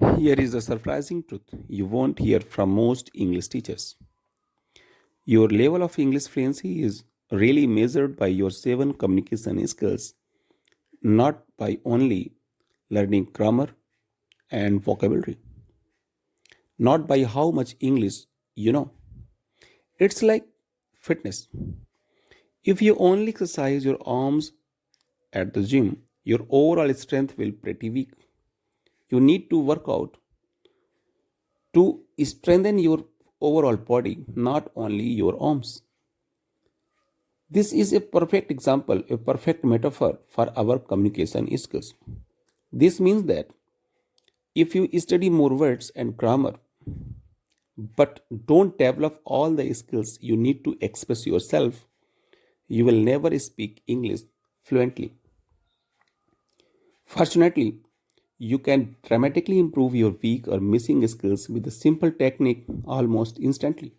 Here is the surprising truth you won't hear from most English teachers. Your level of English fluency is really measured by your seven communication skills, not by only learning grammar and vocabulary, not by how much English you know. It's like fitness. If you only exercise your arms at the gym, your overall strength will pretty weak. You need to work out to strengthen your overall body, not only your arms. This is a perfect example, a perfect metaphor for our communication skills. This means that if you study more words and grammar, but don't develop all the skills you need to express yourself, you will never speak English fluently. Fortunately, you can dramatically improve your weak or missing skills with a simple technique almost instantly.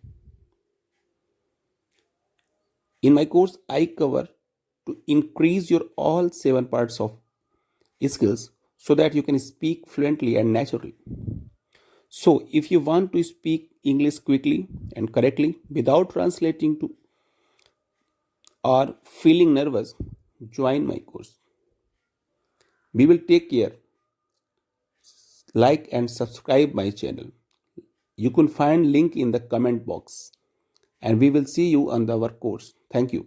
In my course, I cover to increase your all seven parts of skills so that you can speak fluently and naturally. So, if you want to speak English quickly and correctly without translating to or feeling nervous, join my course. We will take care, like and subscribe my channel. You can find link in the comment box and we will see you on our course. Thank you.